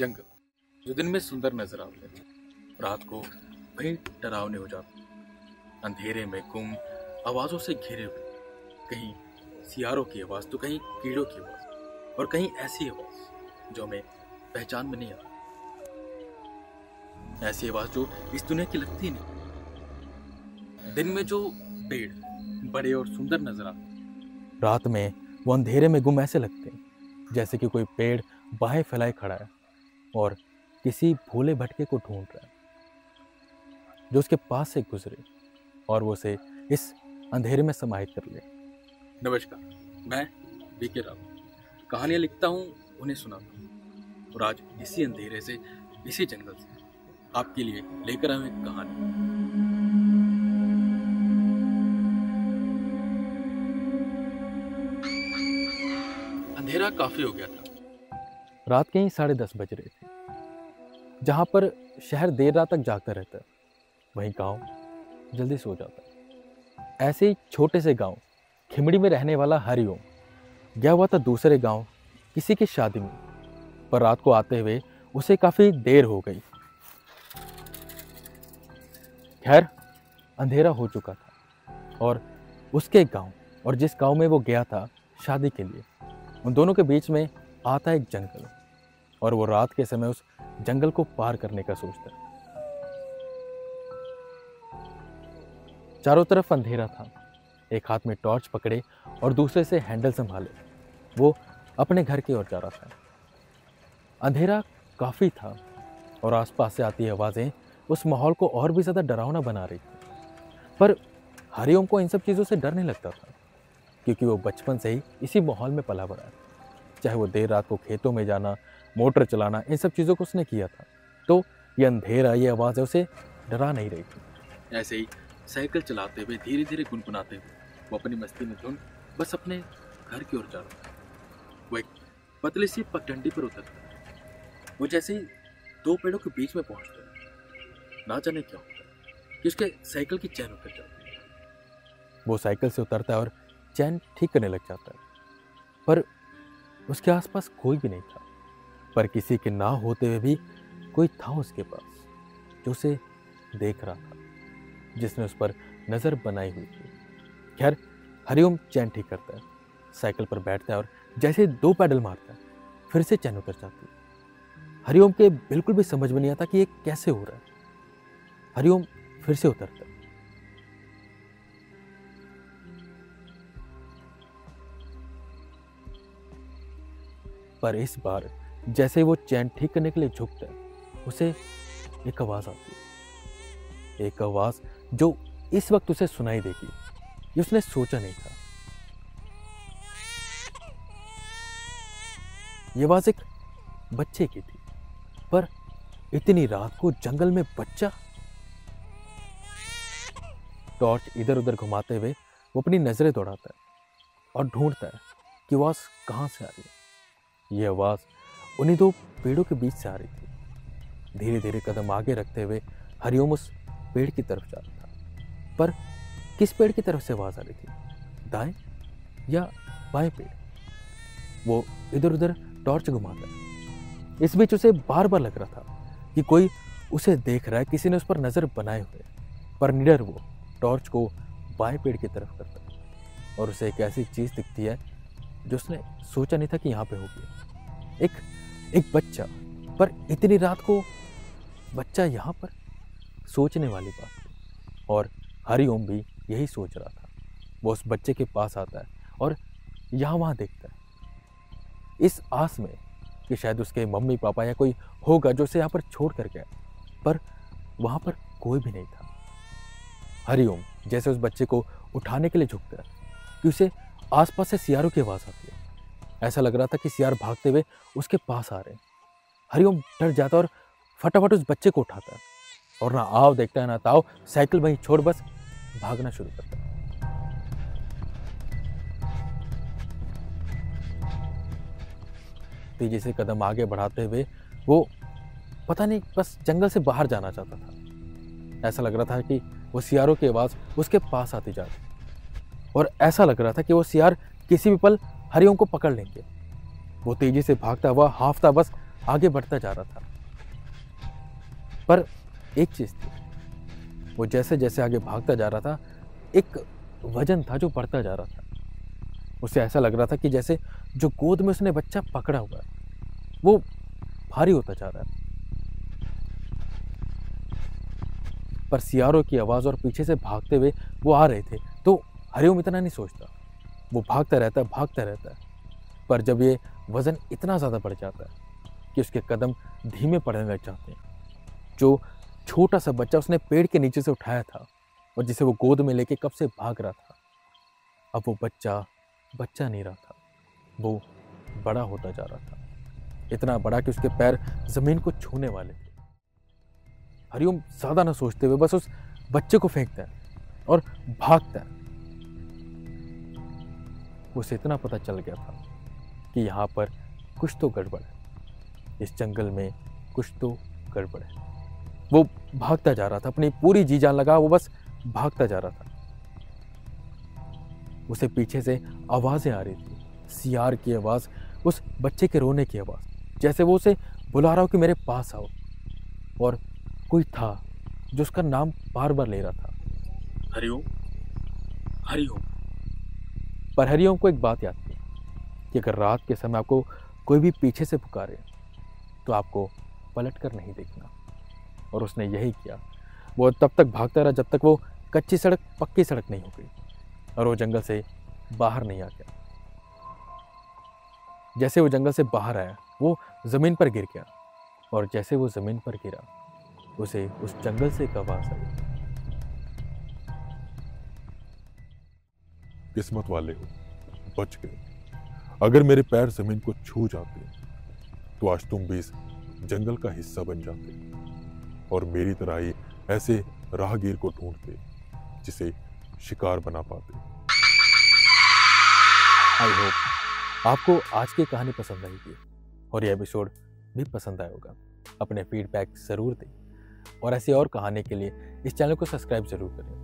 जंगल जो दिन में सुंदर नजर आते हैं, रात को वही डरावने हो जाते। अंधेरे में गुम, आवाजों से घिरे हुए, कहीं सियारों की आवाज तो कहीं कीड़ों की आवाज, और कहीं ऐसी आवाज जो हमें पहचान में नहीं आती, ऐसी आवाज जो इस दुनिया की लगती नहीं। दिन में जो पेड़ बड़े और सुंदर नजर आते, रात में वो अंधेरे में गुम ऐसे लगते हैं जैसे कि कोई पेड़ बाहें फैलाए खड़ा है और किसी भूले भटके को ढूंढ रहा है जो उसके पास से गुजरे और वो उसे इस अंधेरे में समाहित कर ले। नमस्कार, मैं बीके राव कहानियां लिखता हूँ, उन्हें सुनाता हूँ, और आज इसी अंधेरे से, इसी जंगल से आपके लिए लेकर आऊँ एक कहानी। अंधेरा काफी हो गया था। रात के ही 10:30 बज रहे थे। जहां पर शहर देर रात तक जागता रहता है, वहीं गांव जल्दी सो जाता है। ऐसे ही छोटे से गांव खिमड़ी में रहने वाला हरिओम गया हुआ था दूसरे गांव किसी की शादी में, पर रात को आते हुए उसे काफी देर हो गई। खैर, अंधेरा हो चुका था और उसके गांव और जिस गांव में वो गया था शादी के लिए, उन दोनों के बीच में आता एक जंगल, और वो रात के समय उस जंगल को पार करने का सोचता है। चारों तरफ अंधेरा था। एक हाथ में टॉर्च पकड़े और दूसरे से हैंडल संभाले वो अपने घर की ओर जा रहा था। अंधेरा काफी था और आसपास से आती आवाजें उस माहौल को और भी ज्यादा डरावना बना रही थी। पर हरिओम को इन सब चीजों से डर नहीं लगता था, क्योंकि वो बचपन से ही इसी माहौल में पला बड़ा है। चाहे वो देर रात को खेतों में जाना, मोटर चलाना, इन सब चीज़ों को उसने किया था, तो ये अंधेरा, ये आवाज़ है, उसे डरा नहीं रही थी। ऐसे ही साइकिल चलाते हुए, धीरे धीरे गुनगुनाते हुए वो अपनी मस्ती में धुन बस अपने घर की ओर जा रहा था। वो एक पतली सी पगडंडी पर उतरता है। वो जैसे ही 2 पेड़ों के बीच में पहुंचता है, ना जाने क्या होता है कि उसके साइकिल की चैन उतर जाती है। वो साइकिल से उतरता है और चैन ठीक करने लग जाता है, पर उसके आसपास कोई भी नहीं था। पर किसी के ना होते हुए भी कोई था उसके पास जो उसे देख रहा था, जिसने उस पर नजर बनाई हुई थी। खैर, हरिओम चैन ठीक करता है, साइकिल पर बैठता है और जैसे 2 पैडल मारता है, फिर से चैन उतर जाती है। हरिओम के बिल्कुल भी समझ में नहीं आता कि ये कैसे हो रहा है। हरिओम फिर से उतरता है। पर इस बार जैसे वो चैन ठीक करने के लिए झुकता है, उसे एक आवाज आती है। एक आवाज जो इस वक्त उसे सुनाई देगी, ये उसने सोचा नहीं था। ये आवाज एक बच्चे की थी, पर इतनी रात को जंगल में बच्चा। टॉर्च इधर उधर घुमाते हुए वो अपनी नजरें दौड़ाता है और ढूंढता है कि आवाज कहां से आ रही है। ये आवाज उन्हीं 2 पेड़ों के बीच से आ रही थी। धीरे धीरे कदम आगे रखते हुए हरिओम उस पेड़ की तरफ जा रहा था, पर किस पेड़ की तरफ से आवाज आ रही थी, दाएं या बाएं पेड़? वो इधर उधर टॉर्च घुमाता है। इस बीच उसे बार बार लग रहा था कि कोई उसे देख रहा है, किसी ने उस पर नजर बनाए हुए, पर निडर वो टॉर्च को बाएं पेड़ की तरफ करता है और उसे एक ऐसी चीज दिखती है जो उसने सोचा नहीं था कि यहाँ पे होगी। एक बच्चा, पर इतनी रात को बच्चा यहाँ पर, सोचने वाली बात है। और हरिओम भी यही सोच रहा था। वो उस बच्चे के पास आता है और यहाँ वहाँ देखता है, इस आस में कि शायद उसके मम्मी पापा या कोई होगा जो उसे यहाँ पर छोड़ कर गया, पर वहाँ पर कोई भी नहीं था। हरिओम जैसे उस बच्चे को उठाने के लिए झुकता है कि उसे आसपास से सियारों की आवाज आती है। ऐसा लग रहा था कि सियार भागते हुए उसके पास आ रहे हैं। हरिओम डर जाता और फटाफट उस बच्चे को उठाता है और ना आओ देखता है ना ताओ, साइकिल वहीं छोड़ बस भागना शुरू करता है। तेजी से कदम आगे बढ़ाते हुए वो पता नहीं बस जंगल से बाहर जाना चाहता था। ऐसा लग रहा था कि वो सियारों की आवाज उसके पास आती जा रही, और ऐसा लग रहा था कि वो सियार किसी भी पल हरिओम को पकड़ लेंगे। वो तेजी से भागता हुआ, हांफता बस आगे बढ़ता जा रहा था। पर एक चीज थी, वो जैसे जैसे आगे भागता जा रहा था, एक वजन था जो बढ़ता जा रहा था। उसे ऐसा लग रहा था कि जैसे जो गोद में उसने बच्चा पकड़ा हुआ है वो भारी होता जा रहा है। पर सियारों की आवाज और पीछे से भागते हुए वो आ रहे थे, तो हरिओम इतना नहीं सोचता। वो भागता रहता है, भागता रहता है। पर जब ये वजन इतना ज्यादा बढ़ जाता है कि उसके कदम धीमे पड़ने लग जाते हैं, जो छोटा सा बच्चा उसने पेड़ के नीचे से उठाया था और जिसे वो गोद में लेके कब से भाग रहा था, अब वो बच्चा बच्चा नहीं रहा था, वो बड़ा होता जा रहा था। इतना बड़ा कि उसके पैर जमीन को छूने वाले थे। हरिओम ज्यादा ना सोचते हुए बस उस बच्चे को फेंकता है और भागता है। उसे इतना पता चल गया था कि यहाँ पर कुछ तो गड़बड़ है, इस जंगल में कुछ तो गड़बड़ है। वो भागता जा रहा था, अपनी पूरी जी जान लगा वो बस भागता जा रहा था। उसे पीछे से आवाजें आ रही थी, सियार की आवाज, उस बच्चे के रोने की आवाज, जैसे वो उसे बुला रहा हो कि मेरे पास आओ। और कोई था जो उसका नाम बार बार ले रहा था, हरिओम, हरिओम। पर हरिओम को एक बात याद थी कि अगर रात के समय आपको कोई भी पीछे से पुकारे तो आपको पलट कर नहीं देखना। और उसने यही किया। वो तब तक भागता रहा जब तक वो कच्ची सड़क पक्की सड़क नहीं हो गई और वो जंगल से बाहर नहीं आ गया। जैसे वो जंगल से बाहर आया वो जमीन पर गिर गया, और जैसे वो जमीन पर गिरा उसे उस जंगल से एक आवाज आई, किस्मत वाले हो, बच गए। अगर मेरे पैर जमीन को छू जाते तो आज तुम भी इस जंगल का हिस्सा बन जाते और मेरी तरह ही ऐसे राहगीर को ढूंढते जिसे शिकार बना पाते। आई होप आपको आज की कहानी पसंद आएगी और यह एपिसोड भी पसंद आया होगा। अपने फीडबैक ज़रूर दें और ऐसी और कहानी के लिए इस चैनल को सब्सक्राइब ज़रूर करें।